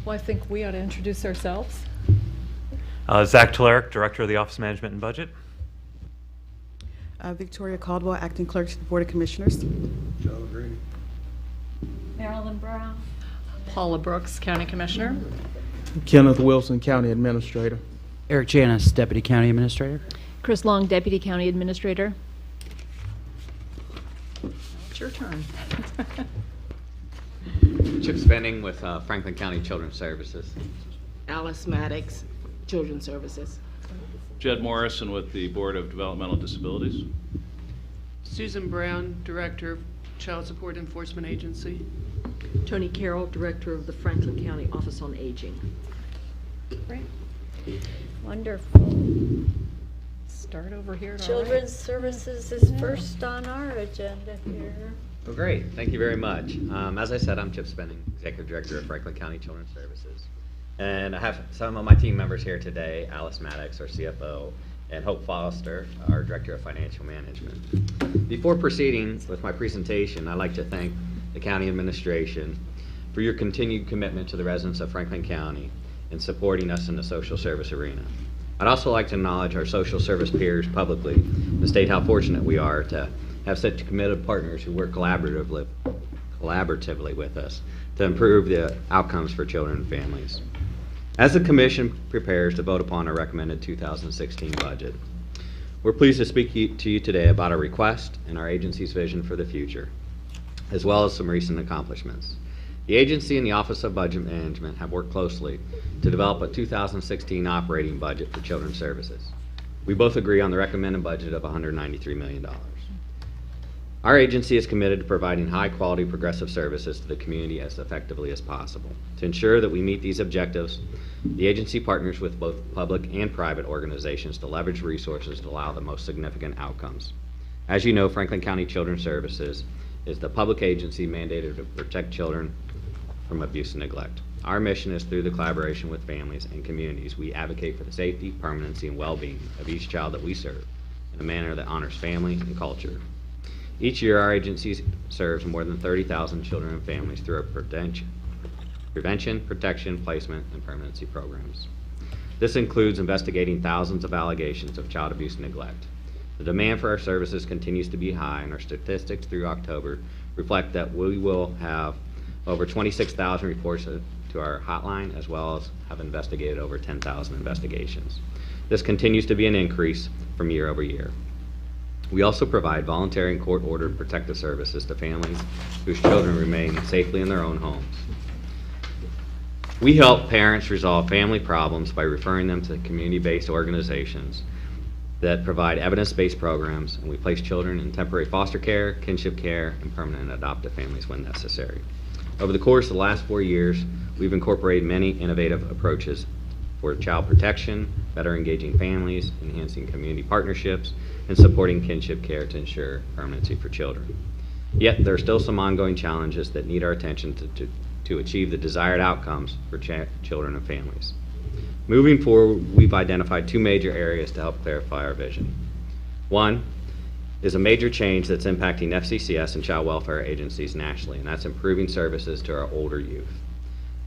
Well, I think we ought to introduce ourselves. Zach Telerik, Director of the Office of Management and Budget. Victoria Caldwell, Acting Clerk to the Board of Commissioners. John Green. Marilyn Brown. Paula Brooks, County Commissioner. Kenneth Wilson, County Administrator. Eric Janis, Deputy County Administrator. Chris Long, Deputy County Administrator. It's your turn. Chip Spending with Franklin County Children's Services. Alice Maddox, Children's Services. Jed Morrison with the Board of Developmental Disabilities. Susan Brown, Director of Child Support Enforcement Agency. Tony Carroll, Director of the Franklin County Office on Aging. Great. Wonderful. Start over here. at our Children's Services is first on our agenda here. Well, great. Thank you very much. As I said, I'm Chip Spending, Executive Director of Franklin County Children's Services. And I have some of my team members here today, Alice Maddox, our CFO, and Hope Foster, our Director of Financial Management. Before proceeding with my presentation, I'd like to thank the County Administration for your continued commitment to the residents of Franklin County and supporting us in the social service arena. I'd also like to acknowledge our social service peers publicly and state how fortunate we are to have such committed partners who work collaboratively with us to improve the outcomes for children and families. As the Commission prepares to vote upon our recommended 2016 budget, we're pleased to speak to you today about our request and our agency's vision for the future, as well as some recent accomplishments. The agency and the Office of Budget Management have worked closely to develop a 2016 operating budget for Children's Services. We both agree on the recommended budget of $193 million. Our agency is committed to providing high-quality progressive services to the community as effectively as possible. To ensure that we meet these objectives, the agency partners with both public and private organizations to leverage resources to allow the most significant outcomes. As you know, Franklin County Children's Services is the public agency mandated to protect children from abuse and neglect. Our mission is through the collaboration with families and communities, we advocate for the safety, permanency, and well-being of each child that we serve in a manner that honors family and culture. Each year, our agency serves more than 30,000 children and families through our prevention, protection, placement, and permanency programs. This includes investigating thousands of allegations of child abuse and neglect. The demand for our services continues to be high, and our statistics through October reflect that we will have over 26,000 reports to our hotline, as well as have investigated over 10,000 investigations. This continues to be an increase from year over year. We also provide voluntary and court-ordered protective services to families whose children remain safely in their own homes. We help parents resolve family problems by referring them to community-based organizations that provide evidence-based programs, and we place children in temporary foster care, kinship care, and permanent adoptive families when necessary. Over the course of the last 4 years, we've incorporated many innovative approaches for child protection, better engaging families, enhancing community partnerships, and supporting kinship care to ensure permanency for children. Yet there are still some ongoing challenges that need our attention to achieve the desired outcomes for children and families. Moving forward, we've identified two major areas to help clarify our vision. One is a major change that's impacting FCCS and child welfare agencies nationally, and that's improving services to our older youth.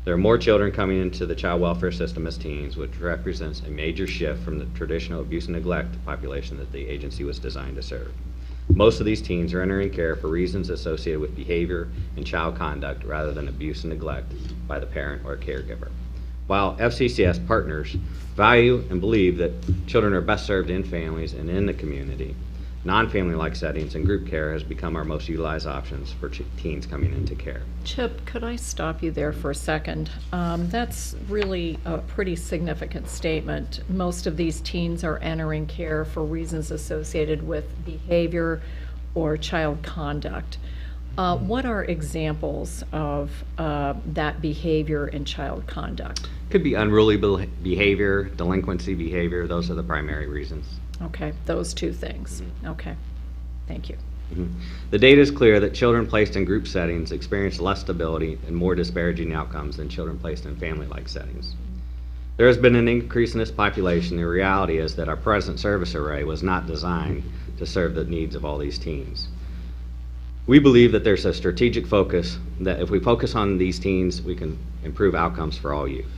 There are more children coming into the child welfare system as teens, which represents a major shift from the traditional abuse and neglect population that the agency was designed to serve. Most of these teens are entering care for reasons associated with behavior and child conduct rather than abuse and neglect by the parent or caregiver. While FCCS partners value and believe that children are best served in families and in the community, non-family-like settings and group care has become our most utilized options for teens coming into care. Chip, could I stop you there for a second? That's really a pretty significant statement. Most of these teens are entering care for reasons associated with behavior or child conduct. What are examples of that behavior and child conduct? Could be unruly behavior, delinquency behavior. Those are the primary reasons. Okay, those two things. Okay, thank you. The data is clear that children placed in group settings experience less stability and more disparaging outcomes than children placed in family-like settings. There has been an increase in this population. The reality is that our present service array was not designed to serve the needs of all these teens. We believe that there's a strategic focus that if we focus on these teens, we can improve outcomes for all youth.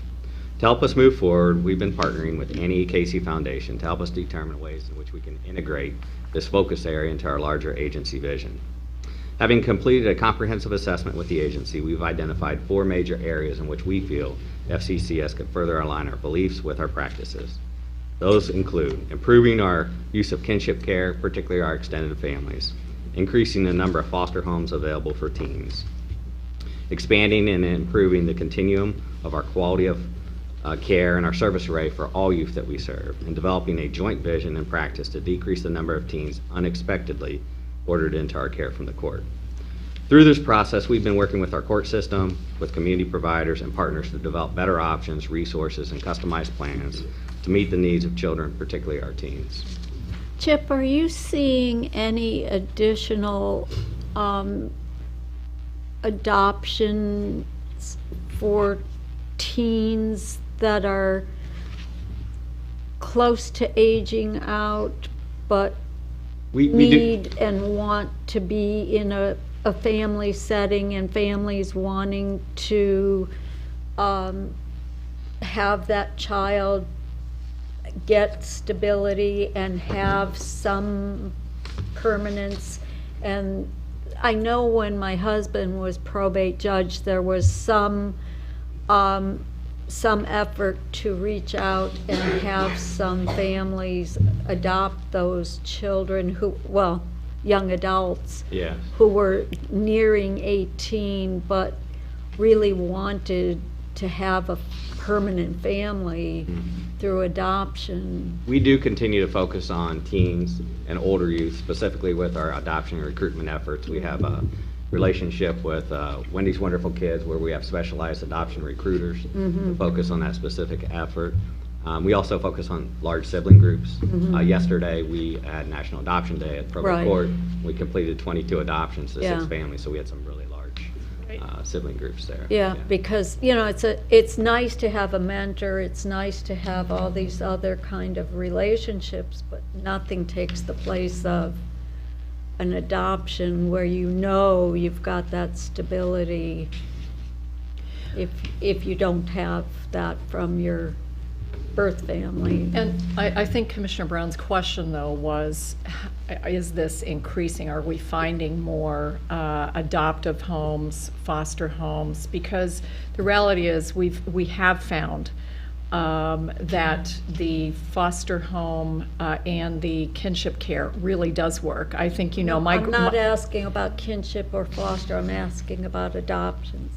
To help us move forward, we've been partnering with Annie Casey Foundation to help us determine ways in which we can integrate this focus area into our larger agency vision. Having completed a comprehensive assessment with the agency, we've identified 4 major areas in which we feel FCCS could further align our beliefs with our practices. Those include improving our use of kinship care, particularly our extended families, increasing the number of foster homes available for teens, expanding and improving the continuum of our quality of care and our service array for all youth that we serve, and developing a joint vision and practice to decrease the number of teens unexpectedly ordered into our care from the court. Through this process, we've been working with our court system, with community providers and partners to develop better options, resources, and customized plans to meet the needs of children, particularly our teens. Chip, are you seeing any additional adoptions for teens that are close to aging out but We do. need and want to be in a family setting, and families wanting to have that child get stability and have some permanence? And I know when my husband was probate judge, there was some effort to reach out and have some families adopt those children who, well, young adults Yes. who were nearing 18 but really wanted to have a permanent family through adoption. We do continue to focus on teens and older youth, specifically with our adoption and recruitment efforts. We have a relationship with Wendy's Wonderful Kids, where we have specialized adoption recruiters to focus on that specific effort. We also focus on large sibling groups. Yesterday, we had National Adoption Day at Probate Right. Court. We completed 22 adoptions to Yeah. 6 families, so we had some really large sibling groups there. Yeah, because, you know, it's nice to have a mentor, it's nice to have all these other kind of relationships, but nothing takes the place of an adoption where you know you've got that stability if you don't have that from your birth family. And I think Commissioner Brown's question, though, was, is this increasing? Are we finding more adoptive homes, foster homes? Because the reality is we have found that the foster home and the kinship care really does work. I think, you know, I'm not asking about kinship or foster, I'm asking about adoptions.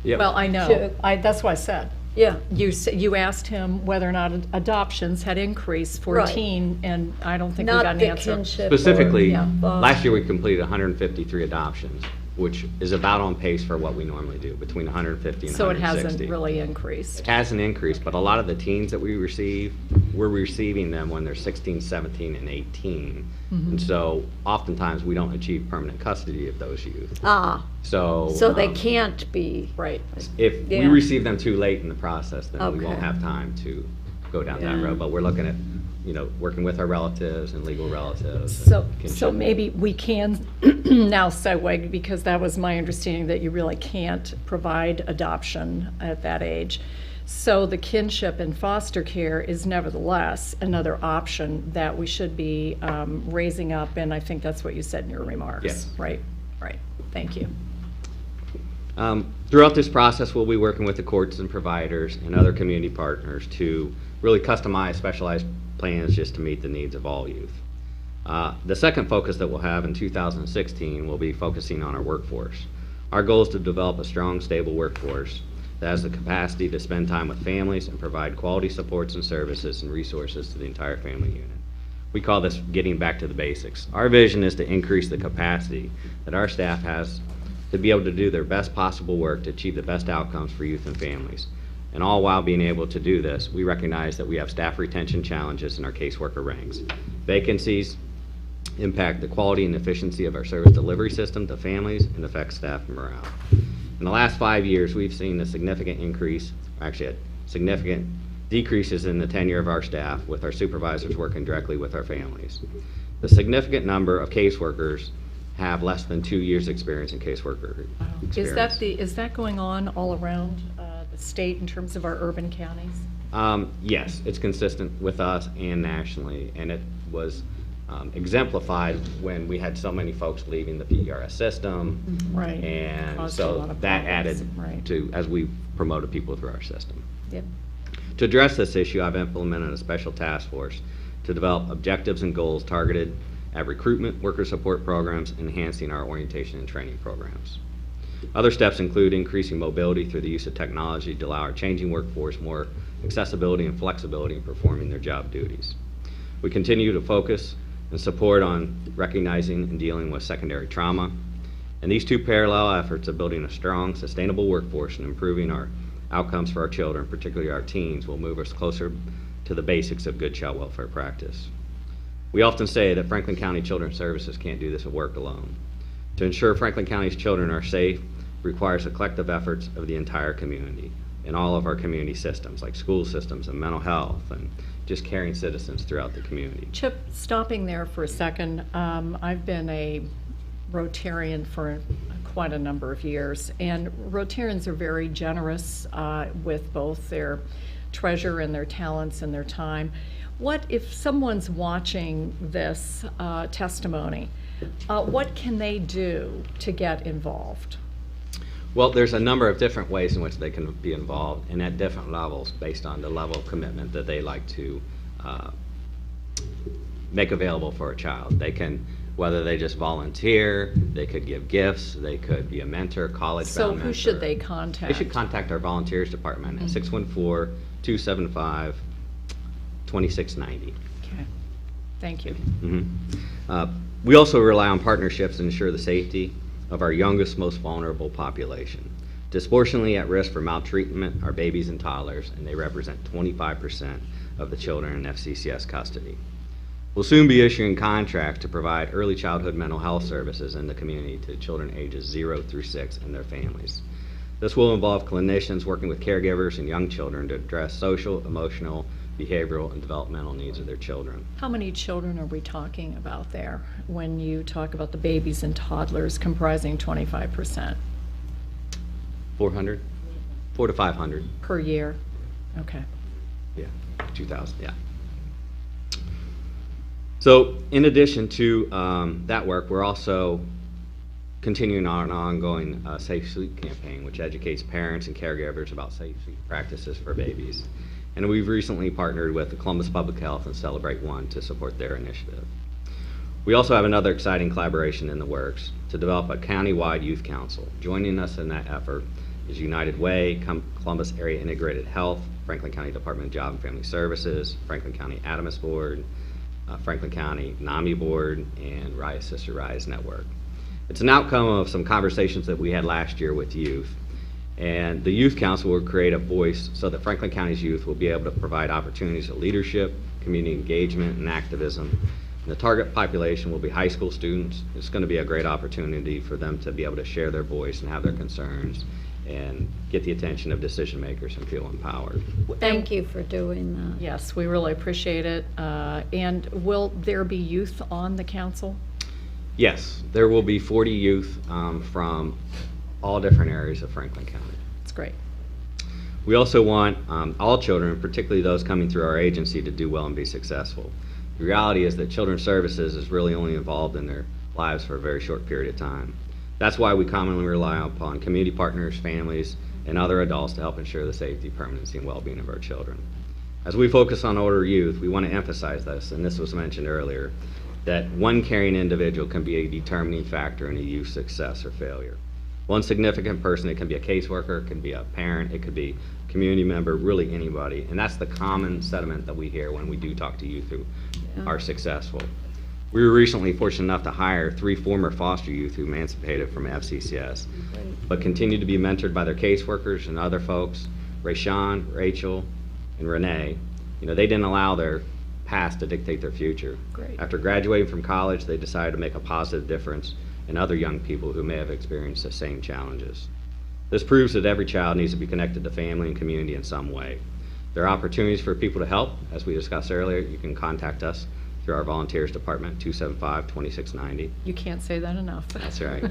Yep. Well, I know, Sure. that's what I said. Yeah, You asked him whether or not adoptions had increased for Right. teen, and I don't think we got not an the answer. kinship. or- Specifically, Yeah. last year we completed 153 adoptions, which is about on pace for what we normally do, between 150 and So it 160. hasn't really increased. It has an increase, but a lot of the teens that we receive, we're receiving them when they're 16, 17, and 18. Mm-hmm. And so oftentimes we don't achieve permanent custody of those youth. So They can't be. Right. if we Yeah. receive them too late in the process, then we won't Okay. have time to go down that Yeah. road. But we're looking at, you know, working with our relatives and legal relatives. and So kinship. maybe we can now segue, because that was my understanding, that you really can't provide adoption at that age. So the kinship and foster care is nevertheless another option that we should be raising up, and I think that's what you said in your remarks. Yes. Right, thank you. Throughout this process, we'll be working with the courts and providers and other community partners to really customize specialized plans just to meet the needs of all youth. The second focus that we'll have in 2016 will be focusing on our workforce. Our goal is to develop a strong, stable workforce that has the capacity to spend time with families and provide quality supports and services and resources to the entire family unit. We call this getting back to the basics. Our vision is to increase the capacity that our staff has to be able to do their best possible work to achieve the best outcomes for youth and families. And all while being able to do this, we recognize that we have staff retention challenges in our caseworker ranks. Vacancies impact the quality and efficiency of our service delivery system to families and affect staff morale. In the last 5 years, we've seen a significant increase, actually a significant decreases in the tenure of our staff, with our supervisors working directly with our families. The significant number of caseworkers have less than 2 years' experience in caseworker experience. Is that going on all around the state in terms of our urban counties? Yes, it's consistent with us and nationally, and it was exemplified when we had so many folks leaving the PERS system. Right. And Caused a lot so of that problems. added Right. to, as we promoted people through our system. Yep. To address this issue, I've implemented a special task force to develop objectives and goals targeted at recruitment, worker support programs, and enhancing our orientation and training programs. Other steps include increasing mobility through the use of technology to allow our changing workforce more accessibility and flexibility in performing their job duties. We continue to focus and support on recognizing and dealing with secondary trauma. And these two parallel efforts of building a strong, sustainable workforce and improving our outcomes for our children, particularly our teens, will move us closer to the basics of good child welfare practice. We often say that Franklin County Children's Services can't do this work alone. To ensure Franklin County's children are safe requires the collective efforts of the entire community and all of our community systems, like school systems and mental health and just caring citizens throughout the community. Chip, stopping there for a second, I've been a Rotarian for quite a number of years, and Rotarians are very generous with both their treasure and their talents and their time. What if someone's watching this testimony, what can they do to get involved? Well, there's a number of different ways in which they can be involved, and at different levels based on the level of commitment that they like to make available for a child. They can, whether they just volunteer, they could give gifts, they could be a mentor, college-bound mentor. So who should they contact? They should contact our volunteers department at 614-275-2690. Okay, thank you. We also rely on partnerships to ensure the safety of our youngest, most vulnerable population. Disproportionately at risk for maltreatment are babies and toddlers, and they represent 25% of the children in FCCS custody. We'll soon be issuing contracts to provide early childhood mental health services in the community to children ages 0 through 6 and their families. This will involve clinicians working with caregivers and young children to address social, emotional, behavioral, and developmental needs of their children. How many children are we talking about there when you talk about the babies and toddlers comprising 25%? 400? 400 to 500. Per year? Okay. Yeah, 2,000, yeah. So in addition to that work, we're also continuing our ongoing Safe Sleep campaign, which educates parents and caregivers about safe sleep practices for babies. And we've recently partnered with the Columbus Public Health and Celebrate One to support their initiative. We also have another exciting collaboration in the works to develop a county-wide youth council. Joining us in that effort is United Way, Columbus Area Integrated Health, Franklin County Department of Job and Family Services, Franklin County ADAMAS Board, Franklin County NAMI Board, and Rise Sister Rise Network. It's an outcome of some conversations that we had last year with youth. And the Youth Council will create a voice so that Franklin County's youth will be able to provide opportunities of leadership, community engagement, and activism. And the target population will be high school students. It's going to be a great opportunity for them to be able to share their voice and have their concerns and get the attention of decision makers and feel empowered. Thank you for doing that. Yes, we really appreciate it. And will there be youth on the council? Yes, there will be 40 youth from all different areas of Franklin County. That's great. We also want all children, particularly those coming through our agency, to do well and be successful. The reality is that Children's Services is really only involved in their lives for a very short period of time. That's why we commonly rely upon community partners, families, and other adults to help ensure the safety, permanency, and well-being of our children. As we focus on older youth, we want to emphasize this, and this was mentioned earlier, that one caring individual can be a determining factor in a youth's success or failure. One significant person, it can be a caseworker, it can be a parent, it could be a community member, really anybody. And that's the common sentiment that we hear when we do talk to youth who are successful. We were recently fortunate enough to hire 3 former foster youth who emancipated from FCCS, but continue to be mentored by their caseworkers and other folks. Rayshawn, Rachel, and Renee, they didn't allow their past to dictate their future. Great. After graduating from college, they decided to make a positive difference in other young people who may have experienced the same challenges. This proves that every child needs to be connected to family and community in some way. There are opportunities for people to help. As we discussed earlier, you can contact us through our volunteers department, 275-2690. You can't say that enough. That's right.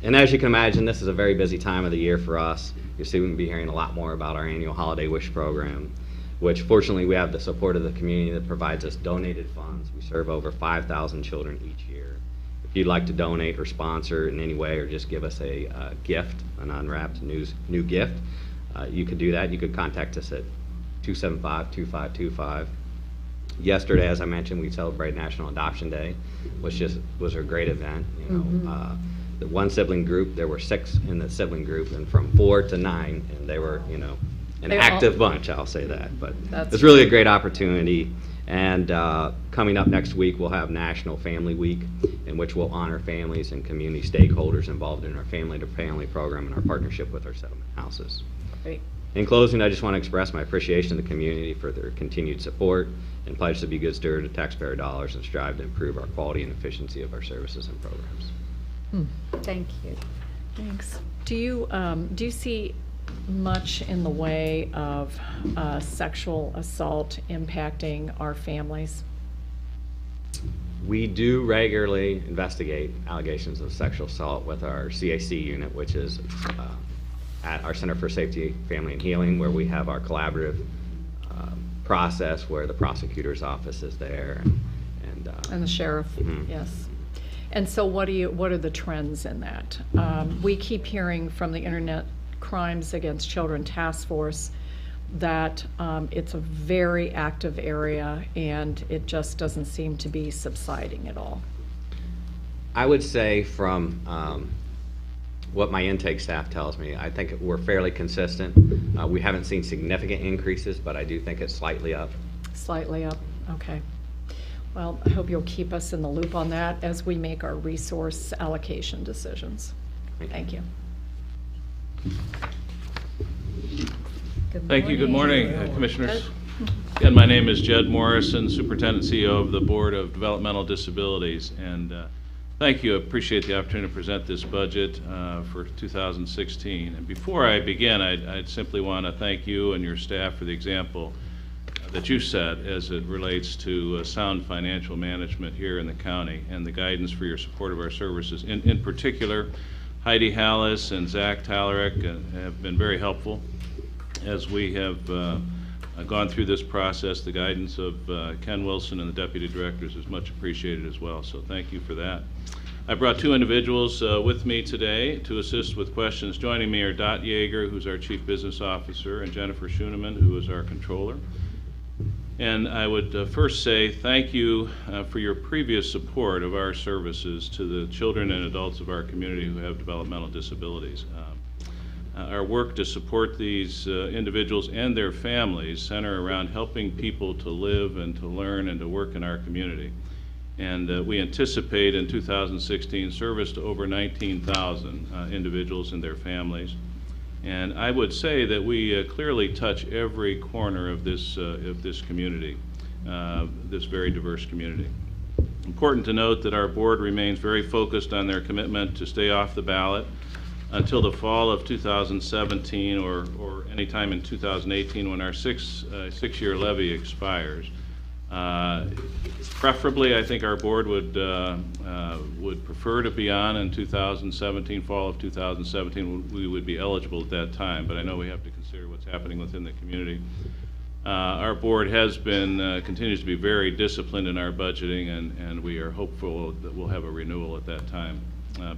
And as you can imagine, this is a very busy time of the year for us. You'll see we're going to be hearing a lot more about our annual Holiday Wish program, which fortunately we have the support of the community that provides us donated funds. We serve over 5,000 children each year. If you'd like to donate or sponsor in any way or just give us a gift, an unwrapped new gift, you could do that. You could contact us at 275-2525. Yesterday, as I mentioned, we celebrated National Adoption Day, which was a great event. The one sibling group, there were 6 in the sibling group, and from 4 to 9, and they were, an They active all- bunch, I'll say that. But That's it's really a great opportunity. And coming up next week, we'll have National Family Week, in which we'll honor families and community stakeholders involved in our family-to-family program and our partnership with our settlement houses. Great. In closing, I just want to express my appreciation to the community for their continued support and pledge to be good stewards of taxpayer dollars and strive to improve our quality and efficiency of our services and programs. Thank you. Thanks. Do you see much in the way of sexual assault impacting our families? We do regularly investigate allegations of sexual assault with our CAC unit, which is at our Center for Safety, Family, and Healing, where we have our collaborative process where the prosecutor's office is there. And the sheriff, Mhm. yes. And so what are the trends in that? We keep hearing from the Internet Crimes Against Children Task Force that it's a very active area and it just doesn't seem to be subsiding at all. I would say from what my intake staff tells me, I think we're fairly consistent. We haven't seen significant increases, but I do think it's slightly up. Slightly up, okay. Well, I hope you'll keep us in the loop on that as we make our resource allocation decisions. Thank you. Thank you. Good morning, Commissioners. Again, my name is Jed Morrison, Superintendent CEO of the Board of Developmental Disabilities. And thank you. I appreciate the opportunity to present this budget for 2016. And before I begin, I'd simply want to thank you and your staff for the example that you set as it relates to sound financial management here in the county and the guidance for your support of our services. In particular, Heidi Hallis and Zach Talarek have been very helpful as we have gone through this process. The guidance of Ken Wilson and the Deputy Directors is much appreciated as well, so thank you for that. I brought 2 individuals with me today to assist with questions. Joining me are Dot Yeager, who's our Chief Business Officer, and Jennifer Schoeneman, who is our Controller. And I would first say thank you for your previous support of our services to the children and adults of our community who have developmental disabilities. Our work to support these individuals and their families center around helping people to live and to learn and to work in our community. And we anticipate in 2016 service to over 19,000 individuals and their families. And I would say that we clearly touch every corner of this community, this very diverse community. Important to note that our board remains very focused on their commitment to stay off the ballot until the fall of 2017 or any time in 2018 when our six-year levy expires. Preferably, I think our board would prefer to be on in 2017, fall of 2017. We would be eligible at that time, but I know we have to consider what's happening within the community. Our board has been, continues to be very disciplined in our budgeting, and we are hopeful that we'll have a renewal at that time,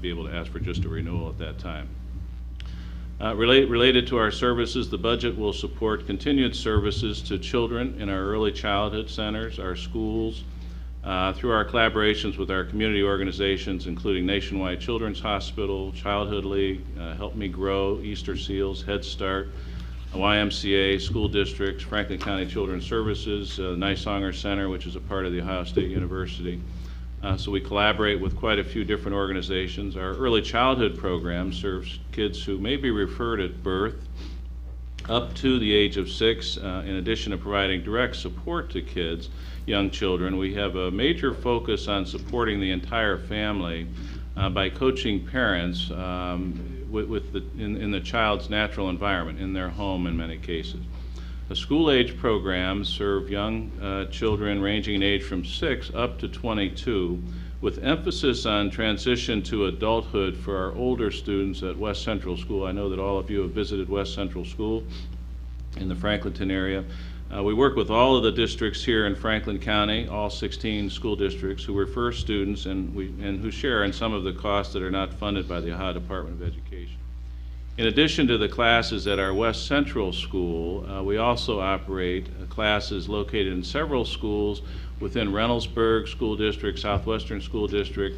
be able to ask for just a renewal at that time. Related to our services, the budget will support continued services to children in our early childhood centers, our schools, through our collaborations with our community organizations, including Nationwide Children's Hospital, Childhood League, Help Me Grow, Easter Seals, Head Start, YMCA, school districts, Franklin County Children's Services, Nysonger Center, which is a part of the Ohio State University. So we collaborate with quite a few different organizations. Our early childhood program serves kids who may be referred at birth up to the age of 6. In addition to providing direct support to kids, young children, we have a major focus on supporting the entire family by coaching parents in the child's natural environment, in their home in many cases. The school-age programs serve young children ranging in age from 6 up to 22, with emphasis on transition to adulthood for our older students at West Central School. I know that all of you have visited West Central School in the Franklinton area. We work with all of the districts here in Franklin County, all 16 school districts who refer students and who share in some of the costs that are not funded by the Ohio Department of Education. In addition to the classes at our West Central School, we also operate classes located in several schools within Reynoldsburg School District, Southwestern School District,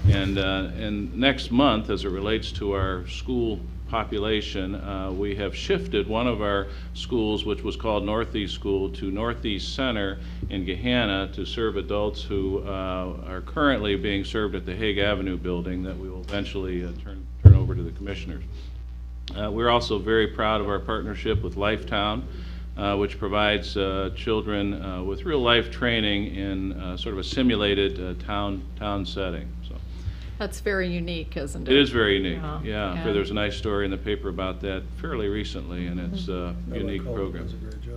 and next month, as it relates to our school population, we have shifted one of our schools, which was called Northeast School, to Northeast Center in Gahanna to serve adults who are currently being served at the Hague Avenue building that we will eventually turn over to the commissioners. We're also very proud of our partnership with Lifetown, which provides children with real-life training in sort of a simulated town setting. So That's very unique, isn't it? it is very unique. Yeah, and there's a nice story in the paper about that fairly recently, and it's a unique program.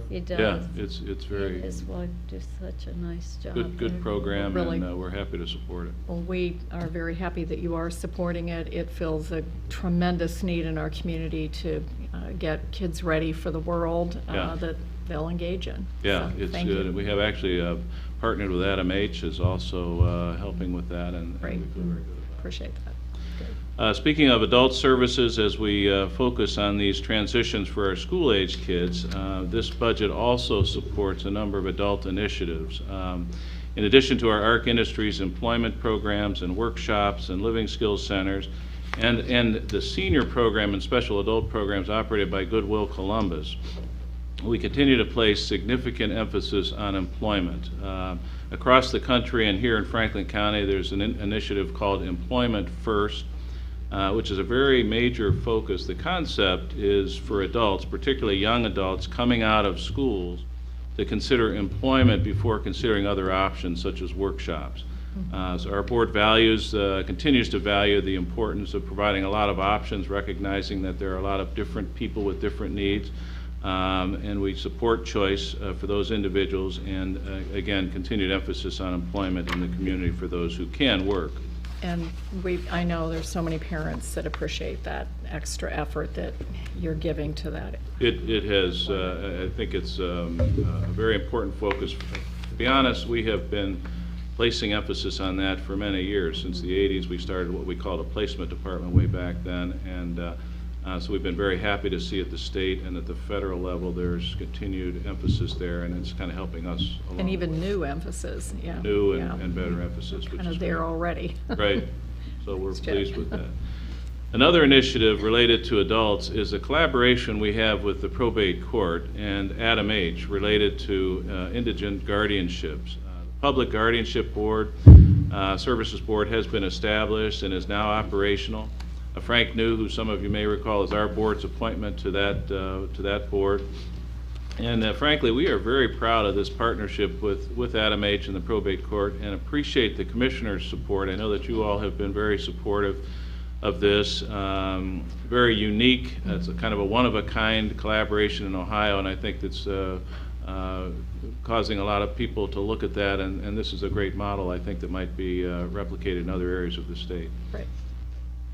He does. Yeah, it's very His wife does such a nice job. good there. program, Really. and we're happy to support it. Well, we are very happy that you are supporting it. It fills a tremendous need in our community to get kids ready for the world Yeah. that they'll engage in. Yeah, So, it's thank good. you. We have actually partnered with Adam H. is also helping with that, and Great. we feel very good about it. Appreciate that. Good. Speaking of adult services, as we focus on these transitions for our school-age kids, this budget also supports a number of adult initiatives. In addition to our ARC Industries employment programs and workshops and living skills centers, and the senior program and special adult programs operated by Goodwill Columbus, we continue to place significant emphasis on employment. Across the country and here in Franklin County, there's an initiative called Employment First, which is a very major focus. The concept is for adults, particularly young adults, coming out of schools to consider employment before considering other options such as workshops. So our board continues to value the importance of providing a lot of options, recognizing that there are a lot of different people with different needs. And we support choice for those individuals, and again, continued emphasis on employment in the community for those who can work. And I know there's so many parents that appreciate that extra effort that you're giving to that. It has, I think it's a very important focus. To be honest, we have been placing emphasis on that for many years. Since the 80s, we started what we called a placement department way back then, and so we've been very happy to see at the state and at the federal level there's continued emphasis there, and it's kind of helping us along. And even new emphasis, yeah. New yeah. and better emphasis, which Kind is of there great. already. Right, so we're Thanks, Jeff. pleased with that. Another initiative related to adults is a collaboration we have with the probate court and Adam H. related to indigent guardianships. The Public Guardianship Board, Services Board has been established and is now operational. Frank New, who some of you may recall, is our board's appointment to that board. And frankly, we are very proud of this partnership with Adam H. and the probate court, and appreciate the commissioner's support. I know that you all have been very supportive of this. Very unique. It's a kind of a one-of-a-kind collaboration in Ohio, and I think that's causing a lot of people to look at that, and this is a great model, I think, that might be replicated in other areas of the state. Right.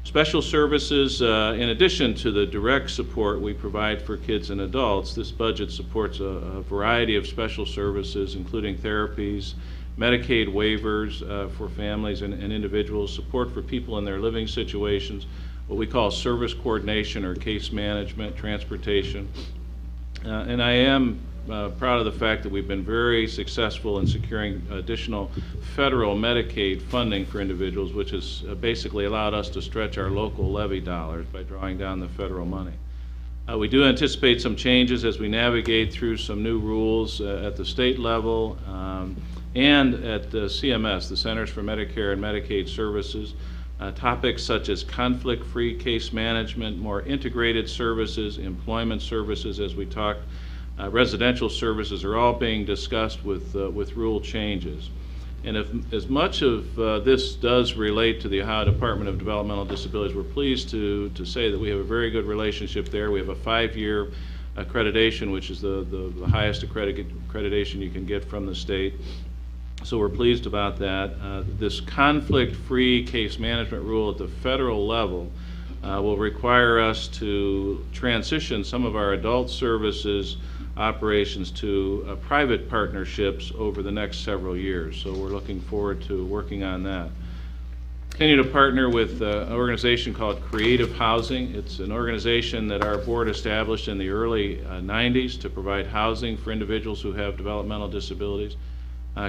Special services, in addition to the direct support we provide for kids and adults, this budget supports a variety of special services, including therapies, Medicaid waivers for families and individuals, support for people in their living situations, what we call service coordination or case management, transportation. And I am proud of the fact that we've been very successful in securing additional federal Medicaid funding for individuals, which has basically allowed us to stretch our local levy dollars by drawing down the federal money. We do anticipate some changes as we navigate through some new rules at the state level and at CMS, the Centers for Medicare and Medicaid Services. Topics such as conflict-free case management, more integrated services, employment services, as we talked, residential services are all being discussed with rule changes. And as much of this does relate to the Ohio Department of Developmental Disabilities, we're pleased to say that we have a very good relationship there. We have a 5-year accreditation, which is the highest accreditation you can get from the state. So we're pleased about that. This conflict-free case management rule at the federal level will require us to transition some of our adult services operations to private partnerships over the next several years. So we're looking forward to working on that. Continue to partner with an organization called Creative Housing. It's an organization that our board established in the early 90s to provide housing for individuals who have developmental disabilities.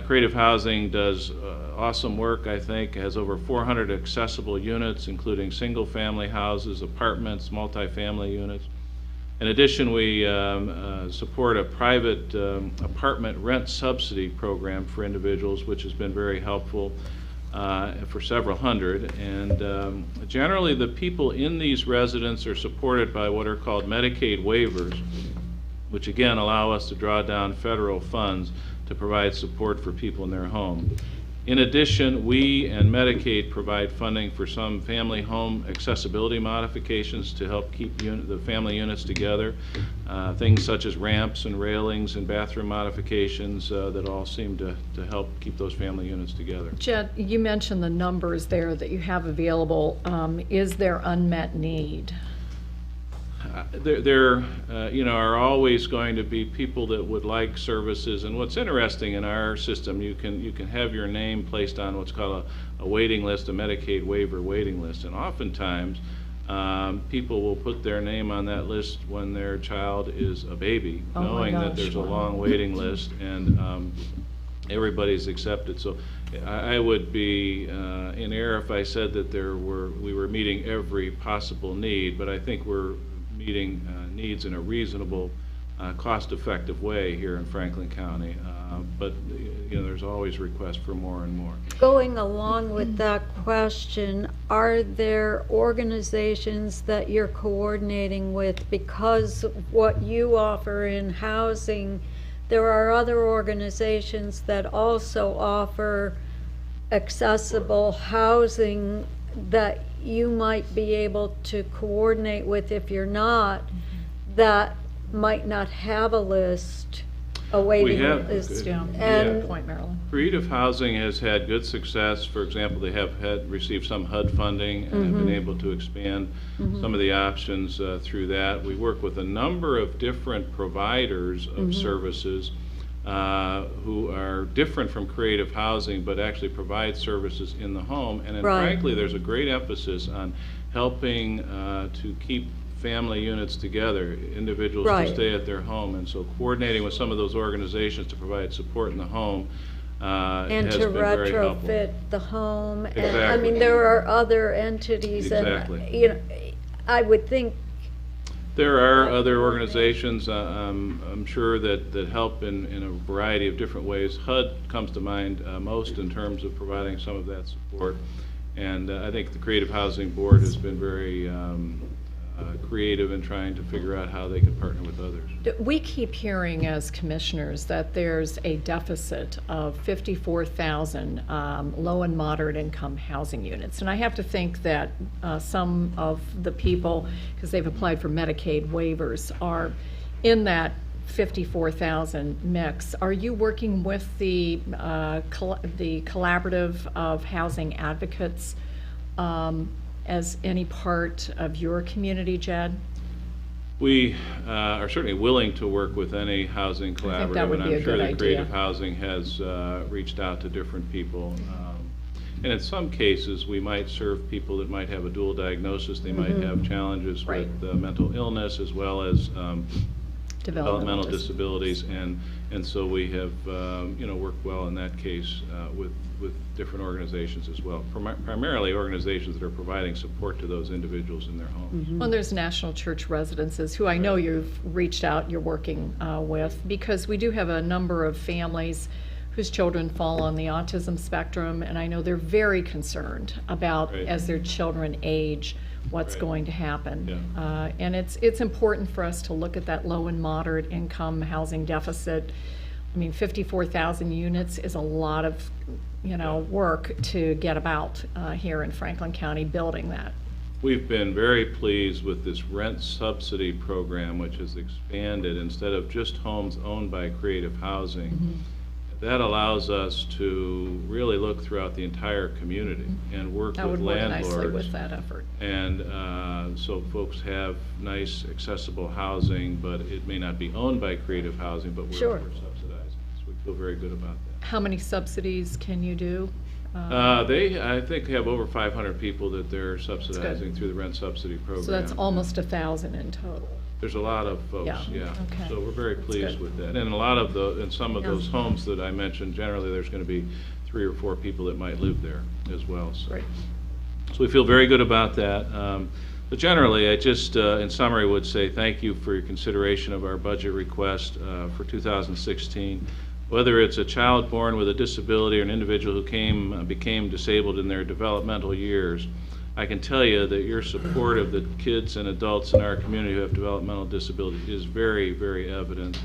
Creative Housing does awesome work, I think, has over 400 accessible units, including single-family houses, apartments, multifamily units. In addition, we support a private apartment rent subsidy program for individuals, which has been very helpful for several hundred. And generally, the people in these residences are supported by what are called Medicaid waivers, which again allow us to draw down federal funds to provide support for people in their home. In addition, we and Medicaid provide funding for some family home accessibility modifications to help keep the family units together. Things such as ramps and railings and bathroom modifications that all seem to help keep those family units together. Jed, you mentioned the numbers there that you have available. Is there unmet need? There are always going to be people that would like services, and what's interesting in our system, you can have your name placed on what's called a waiting list, a Medicaid waiver waiting list, and oftentimes people will put their name on that list when their child is a baby, knowing that there's a long waiting list, and everybody's accepted. So I would be in error if I said that we were meeting every possible need, but I think we're meeting needs in a reasonable, cost-effective way here in Franklin County. But there's always requests for more and more. Going along with that question, are there organizations that you're coordinating with? Because what you offer in housing, there are other organizations that also offer accessible housing that you might be able to coordinate with if you're not, that might not have a list, a waiting list. And point, Marilyn. Creative Housing has had good success. For example, they have received some HUD funding and have been able to expand some of the options through that. We work with a number of different providers of services who are different from Creative Housing, but actually provide services in the home. And then frankly, there's a great emphasis on helping to keep family units together, individuals to stay at their home. And so coordinating with some of those organizations to provide support in the home and has to been very helpful. retrofit the home. Exactly. And I mean, there are other entities, Exactly. and I would think there are other organizations, I'm sure, that help in a variety of different ways. HUD comes to mind most in terms of providing some of that support. And I think the Creative Housing Board has been very creative in trying to figure out how they can partner with others. We keep hearing as commissioners that there's a deficit of 54,000 low and moderate income housing units. And I have to think that some of the people, because they've applied for Medicaid waivers, are in that 54,000 mix. Are you working with the collaborative of housing advocates as any part of your community, Jed? We are certainly willing to work with any housing collaborative, and I'm sure that Creative Housing has reached out to different people. And in some cases, we might serve people that might have a dual diagnosis. They might have challenges with mental illness as well as developmental disabilities, and so we have worked well in that case with different organizations as well, primarily organizations that are providing support to those individuals in their homes. Well, there's National Church Residences, who I know you've reached out, you're working with, because we do have a number of families whose children fall on the autism spectrum, and I know they're very concerned about, as their children age, what's going to happen. And it's important for us to look at that low and moderate income housing deficit. I mean, 54,000 units is a lot of, work to get about here in Franklin County building that. We've been very pleased with this rent subsidy program, which has expanded instead of just homes owned by Creative Housing. That allows us to really look throughout the entire community and work That with would work nicely landlords. with that effort. And so folks have nice, accessible housing, but it may not be owned by Creative Housing, but we're Sure. subsidizing. So we feel very good about that. How many subsidies can you do? I think, have over 500 people that they're subsidizing through the rent subsidy program. So that's almost 1,000 in total. There's a lot of folks, Yeah, yeah. okay. So we're very That's pleased good. with that. And a lot of in some of Yeah. those homes that I mentioned, generally, there's going to be 3 or 4 people that might live there as well. So. Great. So we feel very good about that. But generally, I just, in summary, would say thank you for your consideration of our budget request for 2016. Whether it's a child born with a disability or an individual who became disabled in their developmental years, I can tell you that your support of the kids and adults in our community who have developmental disabilities is very, very evident.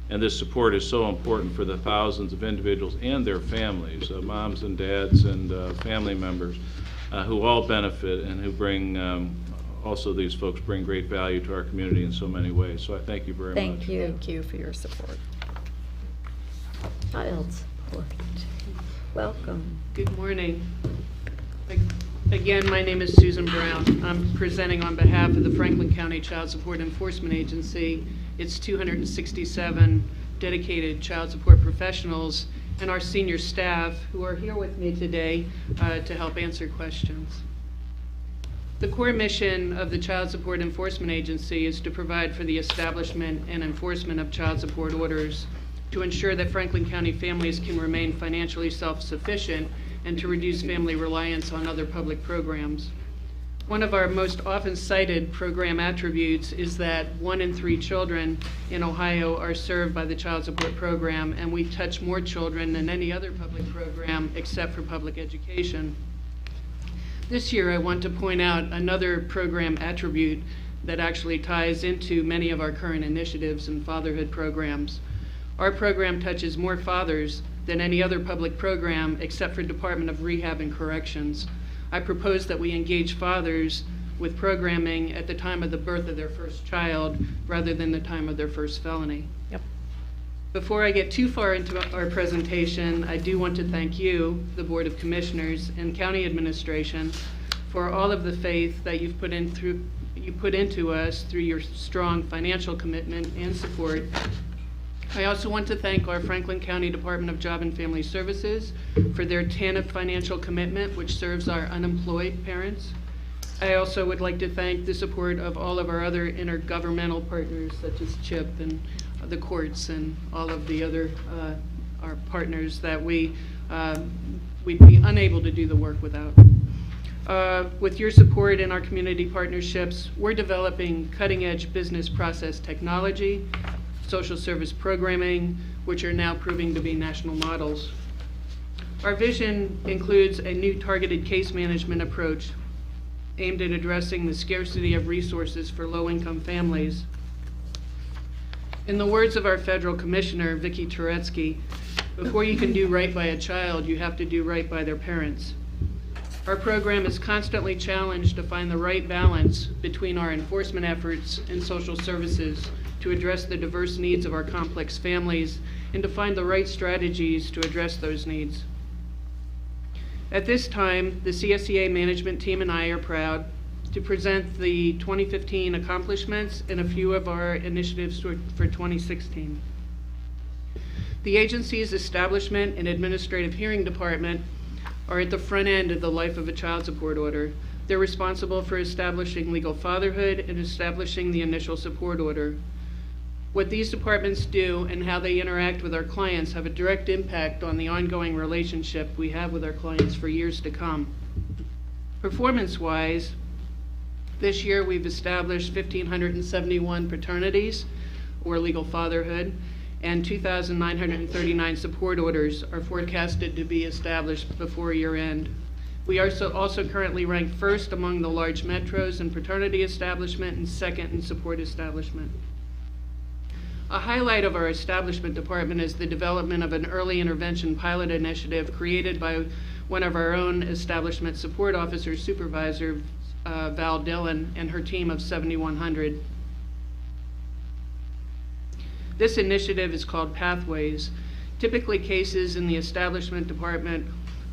And this support is so important for the thousands of individuals and their families, moms and dads and family members, who all benefit and who bring, also these folks bring great value to our community in so many ways. So I thank you very much. Thank you. Thank you for your support. Child support. Welcome. Good morning. Again, my name is Susan Brown. I'm presenting on behalf of the Franklin County Child Support Enforcement Agency. It's 267 dedicated child support professionals and our senior staff who are here with me today to help answer questions. The core mission of the Child Support Enforcement Agency is to provide for the establishment and enforcement of child support orders, to ensure that Franklin County families can remain financially self-sufficient, and to reduce family reliance on other public programs. One of our most often cited program attributes is that 1 in 3 children in Ohio are served by the child support program, and we touch more children than any other public program except for public education. This year, I want to point out another program attribute that actually ties into many of our current initiatives and fatherhood programs. Our program touches more fathers than any other public program except for Department of Rehab and Corrections. I propose that we engage fathers with programming at the time of the birth of their first child rather than the time of their first felony. Yep. Before I get too far into our presentation, I do want to thank you, the Board of Commissioners and County Administration, for all of the faith that you put into us through your strong financial commitment and support. I also want to thank our Franklin County Department of Job and Family Services for their TANF financial commitment, which serves our unemployed parents. I also would like to thank the support of all of our other intergovernmental partners, such as CHIP and the courts and all of the other our partners that we'd be unable to do the work without. With your support and our community partnerships, we're developing cutting-edge business process technology, social service programming, which are now proving to be national models. Our vision includes a new targeted case management approach aimed at addressing the scarcity of resources for low-income families. In the words of our federal commissioner, Vicki Turetsky, before you can do right by a child, you have to do right by their parents. Our program is constantly challenged to find the right balance between our enforcement efforts and social services to address the diverse needs of our complex families and to find the right strategies to address those needs. At this time, the CSEA management team and I are proud to present the 2015 accomplishments and a few of our initiatives for 2016. The agency's establishment and administrative hearing department are at the front end of the life of a child support order. They're responsible for establishing legal fatherhood and establishing the initial support order. What these departments do and how they interact with our clients have a direct impact on the ongoing relationship we have with our clients for years to come. Performance-wise, this year we've established 1,571 paternities or legal fatherhood, and 2,939 support orders are forecasted to be established before year end. We are also currently ranked first among the large metros in paternity establishment and second in support establishment. A highlight of our establishment department is the development of an early intervention pilot initiative created by one of our own establishment support officers, supervisor, Val Dillon and her team of 7,100. This initiative is called Pathways. Typically, cases in the establishment department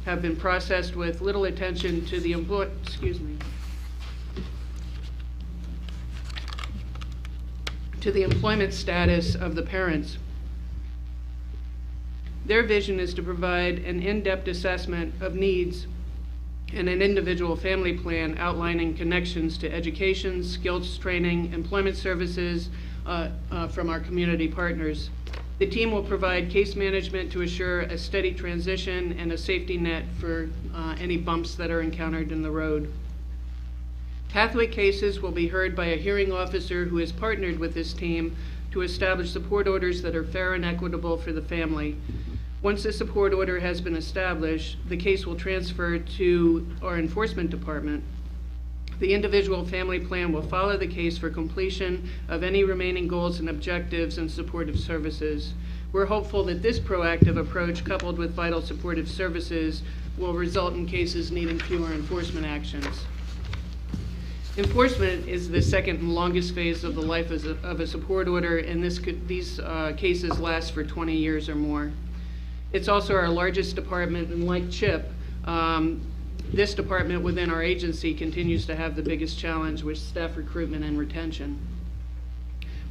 have been processed with little attention to the employment status of the parents. Their vision is to provide an in-depth assessment of needs and an individual family plan outlining connections to education, skills training, employment services from our community partners. The team will provide case management to assure a steady transition and a safety net for any bumps that are encountered in the road. Pathway cases will be heard by a hearing officer who has partnered with this team to establish support orders that are fair and equitable for the family. Once the support order has been established, the case will transfer to our enforcement department. The individual family plan will follow the case for completion of any remaining goals and objectives and supportive services. We're hopeful that this proactive approach, coupled with vital supportive services, will result in cases needing fewer enforcement actions. Enforcement is the second and longest phase of the life of a support order, and these cases last for 20 years or more. It's also our largest department, and like CHIP, this department within our agency continues to have the biggest challenge with staff recruitment and retention.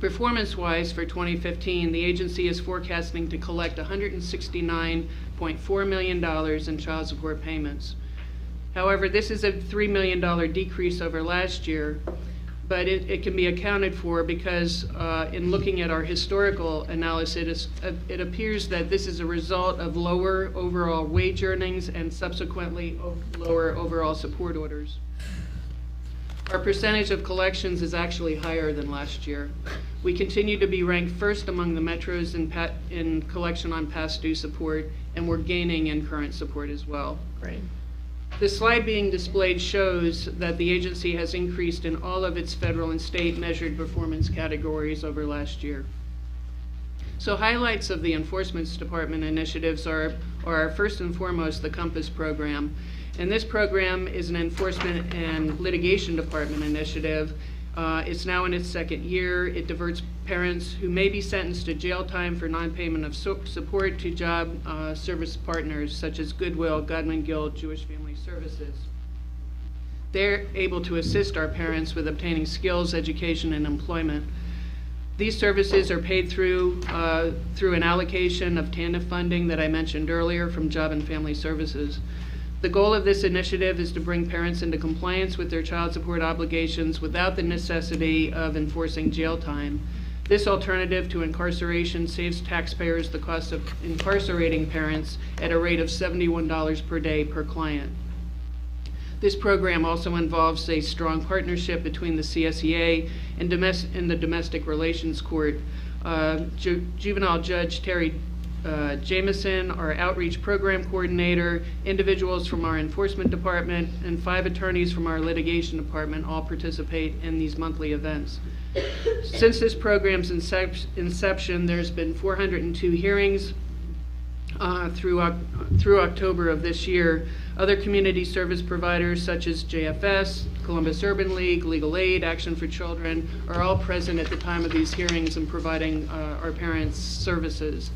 Performance-wise, for 2015, the agency is forecasting to collect $169.4 million in child support payments. However, this is a $3 million decrease over last year, but it can be accounted for because in looking at our historical analysis, it appears that this is a result of lower overall wage earnings and subsequently lower overall support orders. Our percentage of collections is actually higher than last year. We continue to be ranked first among the metros in collection on past due support, and we're gaining in current support as well. Great. The slide being displayed shows that the agency has increased in all of its federal and state measured performance categories over last year. So highlights of the Enforcement Department initiatives are first and foremost the COMPASS program. And this program is an enforcement and litigation department initiative. It's now in its second year. It diverts parents who may be sentenced to jail time for non-payment of support to job service partners such as Goodwill, Godman Guild, Jewish Family Services. They're able to assist our parents with obtaining skills, education, and employment. These services are paid through an allocation of TANF funding that I mentioned earlier from Job and Family Services. The goal of this initiative is to bring parents into compliance with their child support obligations without the necessity of enforcing jail time. This alternative to incarceration saves taxpayers the cost of incarcerating parents at a rate of $71 per day per client. This program also involves a strong partnership between the CSEA and the Domestic Relations Court. Juvenile Judge Terry Jameson, our outreach program coordinator, individuals from our enforcement department, and 5 attorneys from our litigation department all participate in these monthly events. Since this program's inception, there's been 402 hearings through October of this year. Other community service providers such as JFS, Columbus Urban League, Legal Aid, Action for Children are all present at the time of these hearings and providing our parents services.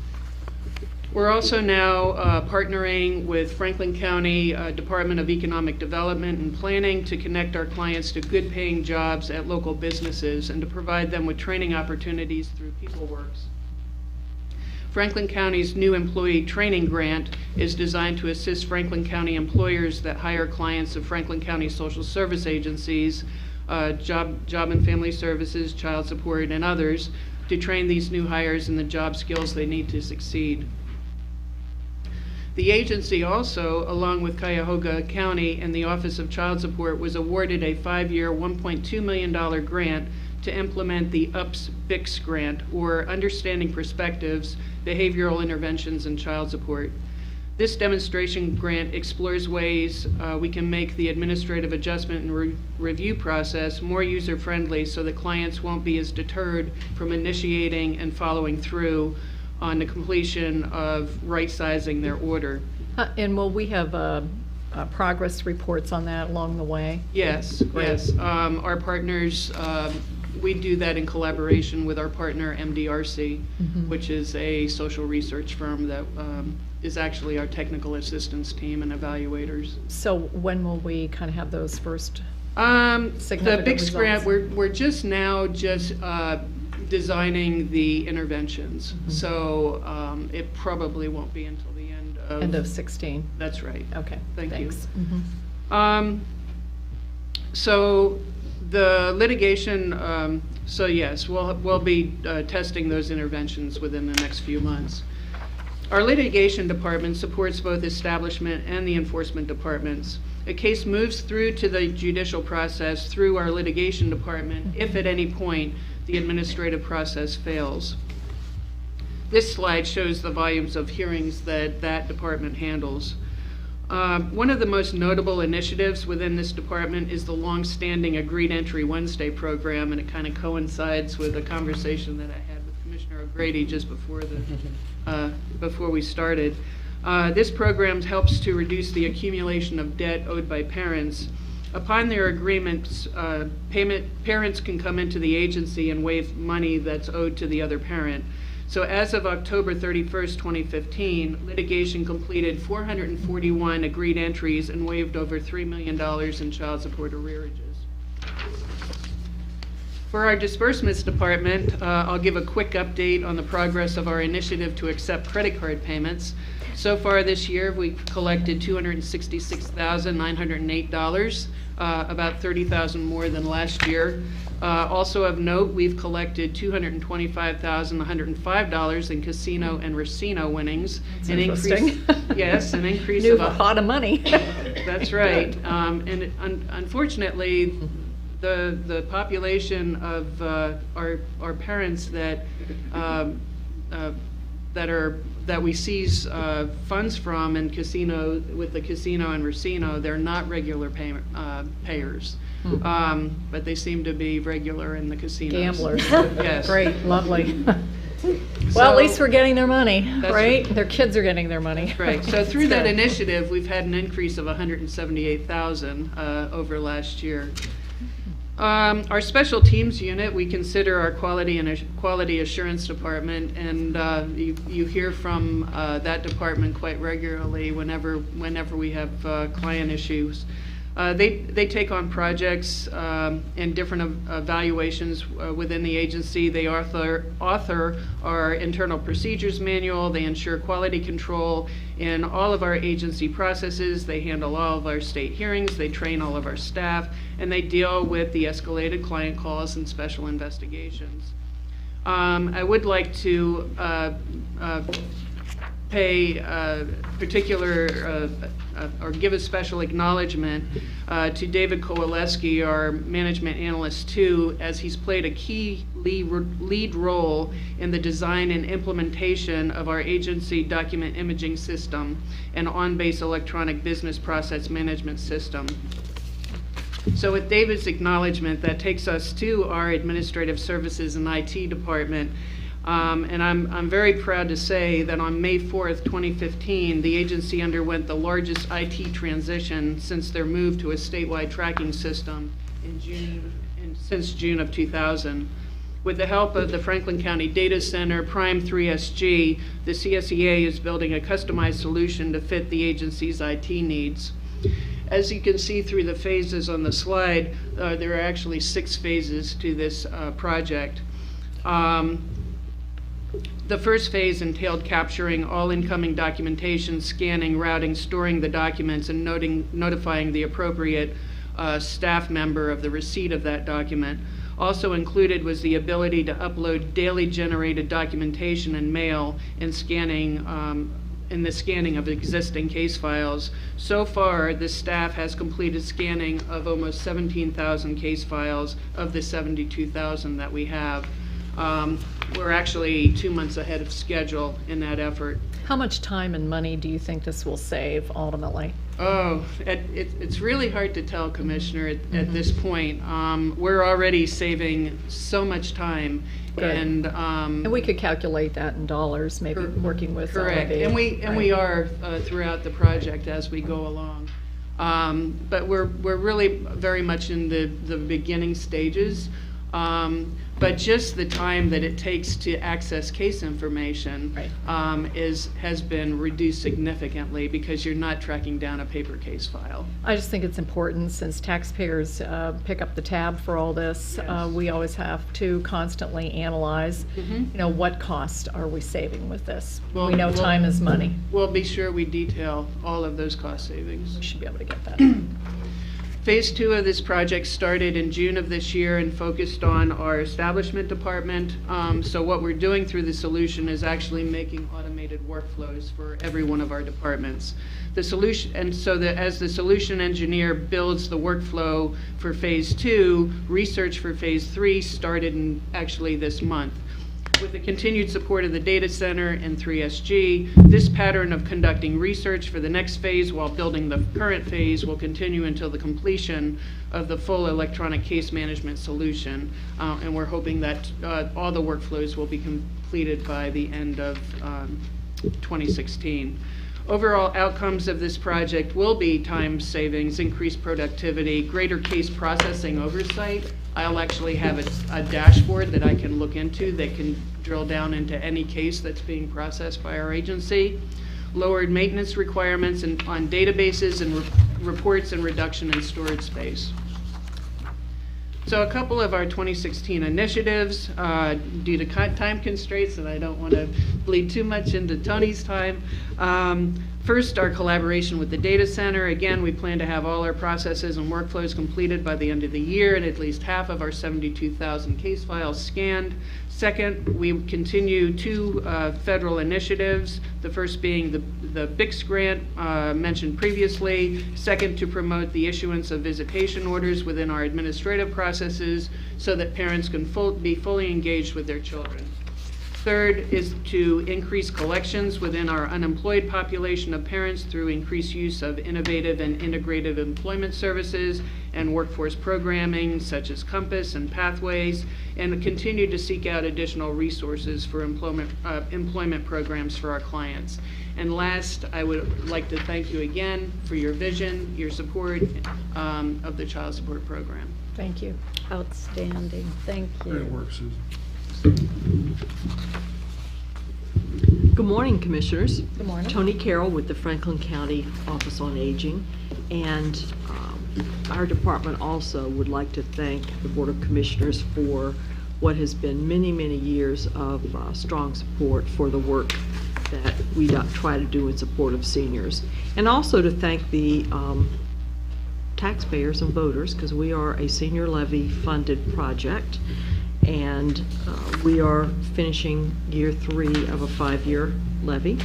We're also now partnering with Franklin County Department of Economic Development and Planning to connect our clients to good paying jobs at local businesses and to provide them with training opportunities through PeopleWorks. Franklin County's new employee training grant is designed to assist Franklin County employers that hire clients of Franklin County social service agencies, Job and Family Services, Child Support, and others to train these new hires in the job skills they need to succeed. The agency also, along with Cuyahoga County and the Office of Child Support, was awarded a 5-year, $1.2 million grant to implement the UPS-BICS grant, or Understanding Perspectives, Behavioral Interventions in Child Support. This demonstration grant explores ways we can make the administrative adjustment and review process more user-friendly so that clients won't be as deterred from initiating and following through on the completion of right-sizing their order. And will we have progress reports on that along the way? Yes, Great. yes. Our partners, we do that in collaboration with our partner MDRC, which is a social research firm that is actually our technical assistance team and evaluators. So when will we kind of have those first? The Significant big grant, results. we're just now designing the interventions. So it probably won't be until the End of 16? That's right. Okay, Thank you. thanks. So the litigation, so yes, we'll be testing those interventions within the next few months. Our litigation department supports both establishment and the enforcement departments. A case moves through to the judicial process through our litigation department if at any point the administrative process fails. This slide shows the volumes of hearings that that department handles. One of the most notable initiatives within this department is the long-standing Agreed Entry Wednesday program, and it kind of coincides with a conversation that I had with Commissioner O'Grady just before before we started. This program helps to reduce the accumulation of debt owed by parents. Upon their agreements, parents can come into the agency and waive money that's owed to the other parent. So as of October 31st, 2015, litigation completed 441 agreed entries and waived over $3 million in child support arrearages. For our disbursements department, I'll give a quick update on the progress of our initiative to accept credit card payments. So far this year, we've collected $266,908, about $30,000 more than last year. Also of note, we've collected $225,105 in casino and racino winnings. That's an interesting. Increase, yes, an increase New of a pot of money. That's right. And unfortunately, the population of our parents that that we seize funds from in casino with the casino and racino, they're not regular payers, but they seem to be regular in the casinos. Gamblers. Yes. Great, lovely. Well, So- at least we're getting their money, That's right? Their kids are getting their money. Right. So through that Good. initiative, we've had an increase of 178,000 over last year. Our special teams unit, we consider our quality assurance department, and you hear from that department quite regularly whenever we have client issues. They take on projects and different evaluations within the agency. They author our internal procedures manual. They ensure quality control in all of our agency processes. They handle all of our state hearings. They train all of our staff, and they deal with the escalated client calls and special investigations. I would like to pay particular or give a special acknowledgement to David Kowaleski, our Management Analyst 2, as he's played a key lead role in the design and implementation of our agency document imaging system and on-base electronic business process management system. So with David's acknowledgement, that takes us to our Administrative Services and IT Department. And I'm very proud to say that on May 4th, 2015, the agency underwent the largest IT transition since their move to a statewide tracking system since June of 2000. With the help of the Franklin County Data Center, Prime 3SG, the CSEA is building a customized solution to fit the agency's IT needs. As you can see through the phases on the slide, there are actually 6 phases to this project. The first phase entailed capturing all incoming documentation, scanning, routing, storing the documents, and notifying the appropriate staff member of the receipt of that document. Also included was the ability to upload daily generated documentation and mail and scanning in the scanning of existing case files. So far, the staff has completed scanning of almost 17,000 case files of the 72,000 that we have. We're actually 2 months ahead of schedule in that effort. How much time and money do you think this will save ultimately? Oh, it's really hard to tell, Commissioner, at this point. We're already saving so much time. Good. And we could calculate that in dollars, maybe working with correct. LAB, And we right? are throughout the project as we go along. But we're really very much in the beginning stages. But just the time that it takes to access case information has been reduced significantly because you're not tracking down a paper case file. I just think it's important, since taxpayers pick up the tab for all this, Yes. we always have to constantly analyze, what cost are we saving with this? Well, We know well- time is money. We'll be sure we detail all of those cost savings. We should be able to get that. Phase 2 of this project started in June of this year and focused on our establishment department. So what we're doing through the solution is actually making automated workflows for every one of our departments. The solution, and so that as the solution engineer builds the workflow for Phase 2, research for Phase 3 started actually this month. With the continued support of the data center and 3SG, this pattern of conducting research for the next phase while building the current phase will continue until the completion of the full electronic case management solution. And we're hoping that all the workflows will be completed by the end of 2016. Overall outcomes of this project will be time savings, increased productivity, greater case processing oversight. I'll actually have a dashboard that I can look into that can drill down into any case that's being processed by our agency. Lowered maintenance requirements on databases and reports, and reduction in storage space. So a couple of our 2016 initiatives, due to time constraints, and I don't want to bleed too much into Tony's time. First, our collaboration with the data center. Again, we plan to have all our processes and workflows completed by the end of the year and at least half of our 72,000 case files scanned. Second, we continue two federal initiatives, the first being the BICS grant mentioned previously. Second, to promote the issuance of visitation orders within our administrative processes so that parents can be fully engaged with their children. Third is to increase collections within our unemployed population of parents through increased use of innovative and integrative employment services and workforce programming such as Compass and Pathways, and continue to seek out additional resources for employment programs for our clients. And last, I would like to thank you again for your vision, your support of the child support program. Thank you. Outstanding, thank you. Great work, Susan. Good morning, Commissioners. Good morning. Tony Carroll with the Franklin County Office on Aging. And our department also would like to thank the Board of Commissioners for what has been many, many years of strong support for the work that we try to do in support of seniors. And also to thank the taxpayers and voters, because we are a senior levy funded project. And we are finishing year 3 of a 5-year levy.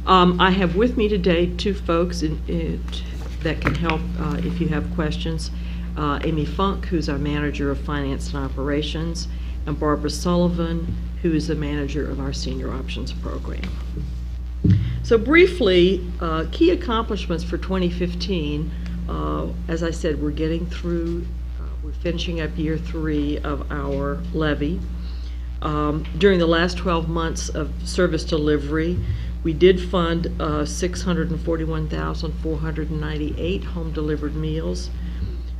I have with me today two folks that can help if you have questions. Amy Funk, who's our manager of finance and operations, and Barbara Sullivan, who is the manager of our senior options program. So briefly, key accomplishments for 2015. As I said, we're getting through. We're finishing up year 3 of our levy. During the last 12 months of service delivery, we did fund 641,498 home delivered meals,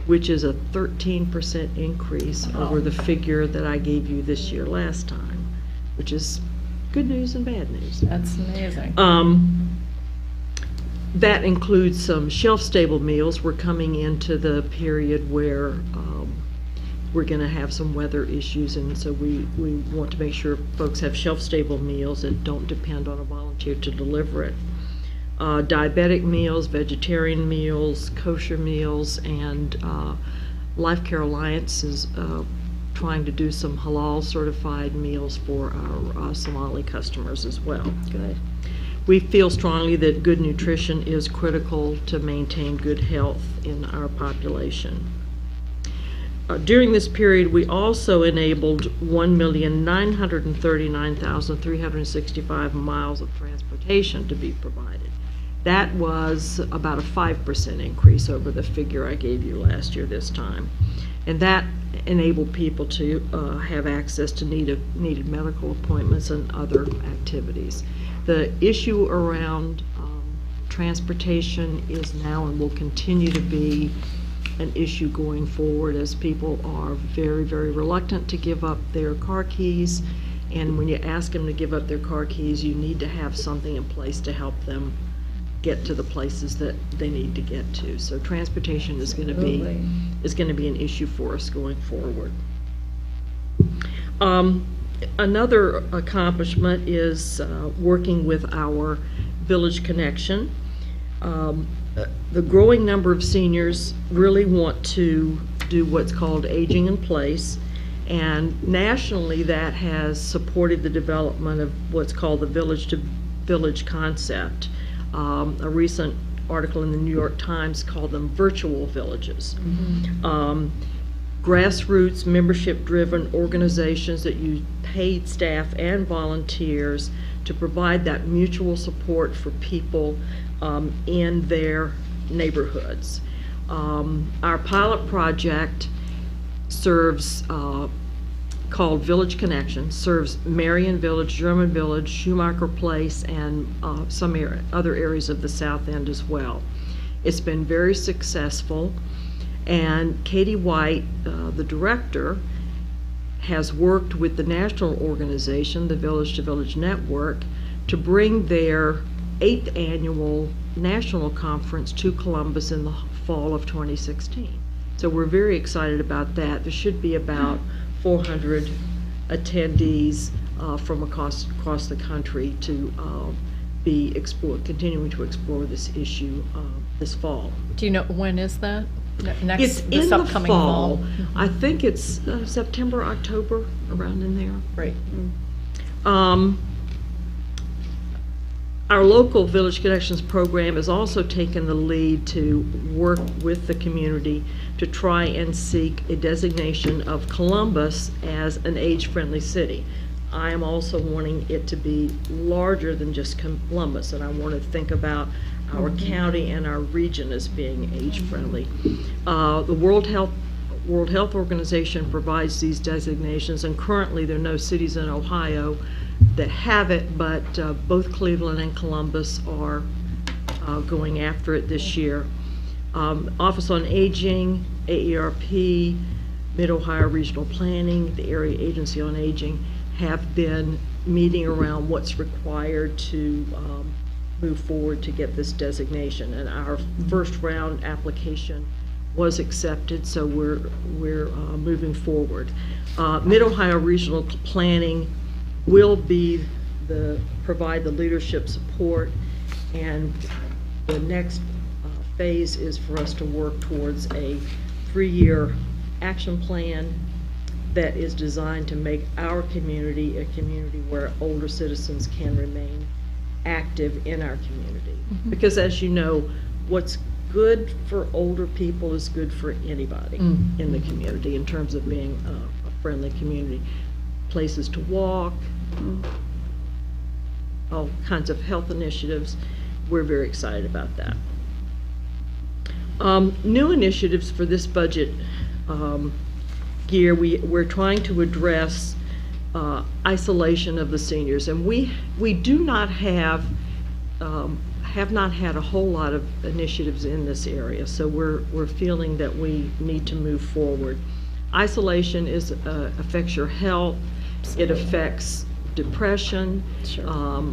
which is a 13% increase over the figure that I gave you this year last time, which is good news and bad news. That's amazing. That includes some shelf-stable meals. We're coming into the period where we're going to have some weather issues, and so we want to make sure folks have shelf-stable meals that don't depend on a volunteer to deliver it. Diabetic meals, vegetarian meals, kosher meals, and Life Care Alliance is trying to do some halal-certified meals for our Somali customers as well. Good. We feel strongly that good nutrition is critical to maintain good health in our population. During this period, we also enabled 1,939,365 miles of transportation to be provided. That was about a 5% increase over the figure I gave you last year this time. And that enabled people to have access to needed medical appointments and other activities. The issue around Transportation is now and will continue to be an issue going forward, as people are very, very reluctant to give up their car keys. And when you ask them to give up their car keys, you need to have something in place to help them get to the places that they need to get to. So transportation is going to be an issue for us going forward. Another accomplishment is working with our Village Connection. The growing number of seniors really want to do what's called aging in place, and nationally that has supported the development of what's called the village to village concept. A recent article in the New York Times called them virtual villages. Grassroots, membership-driven organizations that use paid staff and volunteers to provide that mutual support for people in their neighborhoods. Our pilot project serves, called Village Connection, serves Marion Village, German Village, Schumacher Place, and some other areas of the South End as well. It's been very successful, and Katie White, the director, has worked with the national organization, the Village to Village Network, to bring their 8th annual national conference to Columbus in the fall of 2016. So we're very excited about that. There should be about 400 attendees from across the country to be continuing to explore this issue this fall. Do you know, when is that? Next, It's this in the upcoming fall. I think it's September, October, around in there. Right. Our local Village Connections program has also taken the lead to work with the community to try and seek a designation of Columbus as an age-friendly city. I am also wanting it to be larger than just Columbus, and I want to think about our county and our region as being age-friendly. The World Health Organization provides these designations, and currently there are no cities in Ohio that have it, but both Cleveland and Columbus are going after it this year. Office on Aging, AERP, Mid-Ohio Regional Planning, the Area Agency on Aging have been meeting around what's required to move forward to get this designation. And our first round application was accepted, so we're moving forward. Mid-Ohio Regional Planning will provide the leadership support, and the next phase is for us to work towards a 3-year action plan that is designed to make our community a community where older citizens can remain active in our community. Because as you know, what's good for older people is good for anybody in the community in terms of being a friendly community. Places to walk, all kinds of health initiatives. We're very excited about that. New initiatives for this budget year, we're trying to address isolation of the seniors, and we do not have not had a whole lot of initiatives in this area, so we're feeling that we need to move forward. Isolation affects your health. It affects depression. Sure.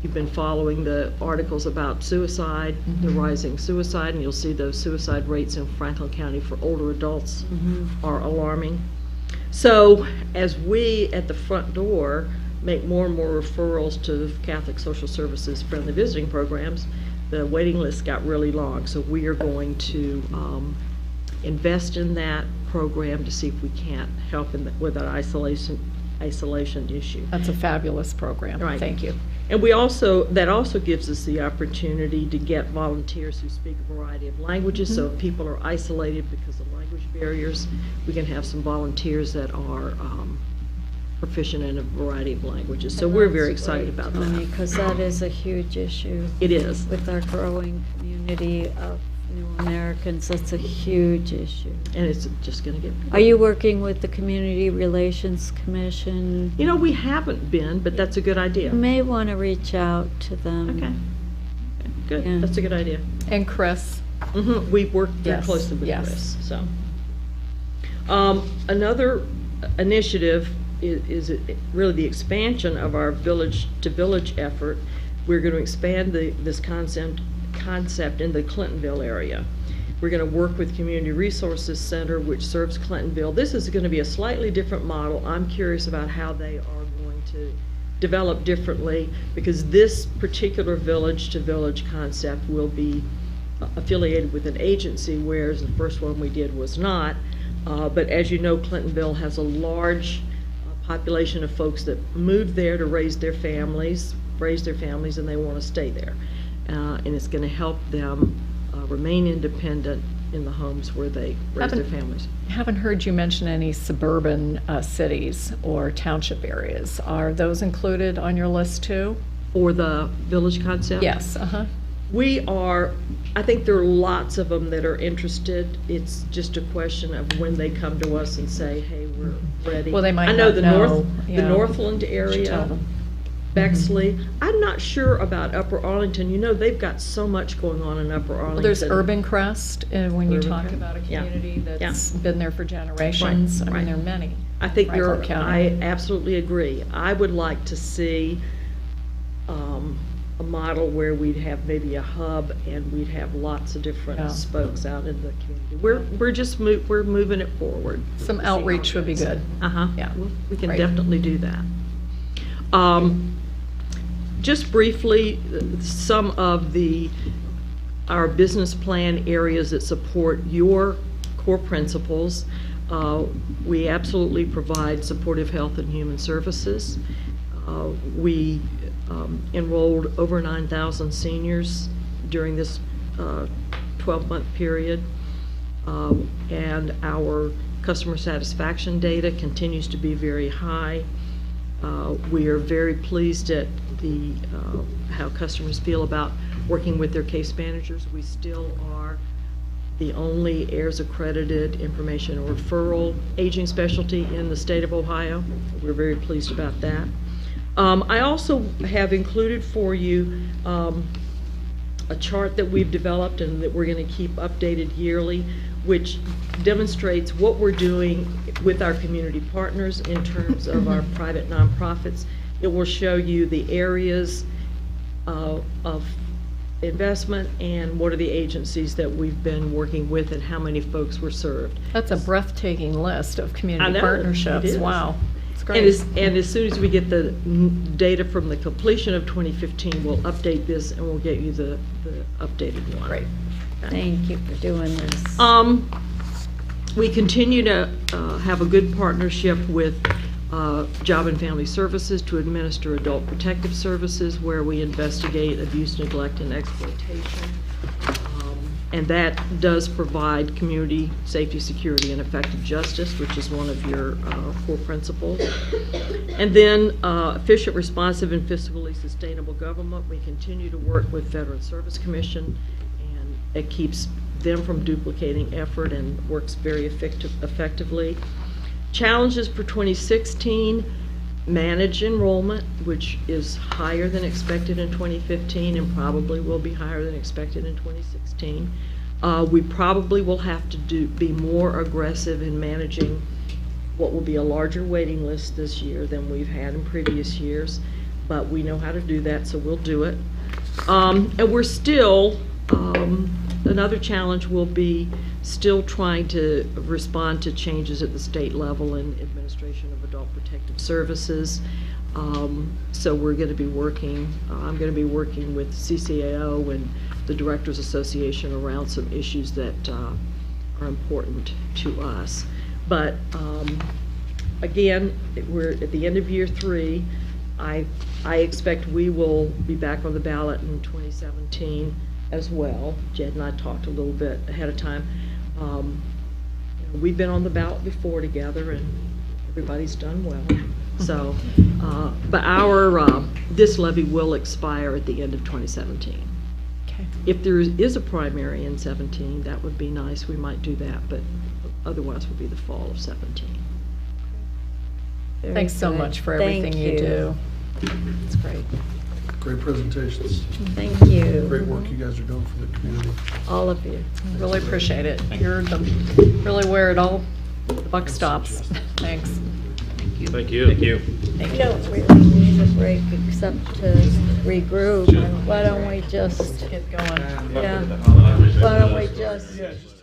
You've been following the articles about suicide, the rising suicide, and you'll see those suicide rates in Franklin County for older adults are alarming. So as we at the front door make more and more referrals to Catholic Social Services friendly visiting programs, the waiting list got really long. So we are going to invest in that program to see if we can't help with that isolation issue. That's a fabulous program. Right. Thank you. And that also gives us the opportunity to get volunteers who speak a variety of languages. So if people are isolated because of language barriers, we can have some volunteers that are proficient in a variety of languages. So we're very excited about that. Because that is a huge issue. It is. With our growing community of new Americans, that's a huge issue. And it's just going to get... Are you working with the Community Relations Commission? You know, we haven't been, but that's a good idea. You may want to reach out to them. Okay. good. Yeah. That's a good idea. And Chris? We work very Yes, closely with yes. Chris, so. Another initiative is really the expansion of our village-to-village effort. We're going to expand this concept in the Clintonville area. We're going to work with Community Resources Center, which serves Clintonville. This is going to be a slightly different model. I'm curious about how they are going to develop differently, because this particular village-to-village concept will be affiliated with an agency, whereas the first one we did was not. But as you know, Clintonville has a large population of folks that moved there to raise their families, and they want to stay there. And it's going to help them remain independent in the homes where they raise their families. Haven't heard you mention any suburban cities or township areas. Are those included on your list too? For the village concept? Yes, I think there are lots of them that are interested. It's just a question of when they come to us and say, hey, we're ready. Well, they might I know not the know, the yeah. Northland Should area, tell them. Bexley. I'm not sure about Upper Arlington. You know, they've got so much going on in Upper Arlington. Well, there's Urban Crest, when you Urban talk Crest, about a yeah. community Yeah. that's been there for generations. I right. mean, there are many. I think Franklin County. I absolutely agree. I would like to see a model where we'd have maybe a hub and we'd have lots of different Yeah. spokes out in the community. We're moving it forward. Some We'll see how outreach it would be goes. good. Yeah. We can Right. definitely do that. Just briefly, some of our business plan areas that support your core principles. We absolutely provide supportive health and human services. We enrolled over 9,000 seniors during this 12-month period. And our customer satisfaction data continues to be very high. We are very pleased at how customers feel about working with their case managers. We still are the only AIRS accredited information referral aging specialty in the state of Ohio. We're very pleased about that. I also have included for you a chart that we've developed and that we're going to keep updated yearly, which demonstrates what we're doing with our community partners in terms of our private nonprofits. It will show you the areas of investment and what are the agencies that we've been working with and how many folks were served. That's a breathtaking list of I community know, partnerships. it is. Wow. It's And great. as soon as we get the data from the completion of 2015, we'll update this and we'll get you the updated one. Great. Thank you for doing this. We continue to have a good partnership with Job and Family Services to administer adult protective services where we investigate abuse, neglect, and exploitation. And that does provide community safety, security, and effective justice, which is one of your core principles. And then efficient, responsive, and fiscally sustainable government. We continue to work with Veteran Service Commission, and it keeps them from duplicating effort and works very effectively. Challenges for 2016, manage enrollment, which is higher than expected in 2015 and probably will be higher than expected in 2016. We probably will have to be more aggressive in managing what will be a larger waiting list this year than we've had in previous years, but we know how to do that, so we'll do it. And we're still, another challenge will be still trying to respond to changes at the state level in administration of adult protective services. So we're going to be working, I'm going to be working with CCAO and the Directors Association around some issues that are important to us. But again, we're at the end of year 3. I expect we will be back on the ballot in 2017 as well. Jed and I talked a little bit ahead of time. We've been on the ballot before together and everybody's done well. So, but this levy will expire at the end of 2017. Okay. If there is a primary in 17, that would be nice. We might do that, but otherwise would be the fall of 17. Very Thanks so good. much for Thank everything you do. It's great. Great presentations. Thank you. Great work you guys are doing for the community. All of you. Really appreciate it. You're really where it all, the buck stops. Thanks. Thank you. Thank you. We don't really need a break except to regroup. And why don't we just, Get going. yeah, why don't we just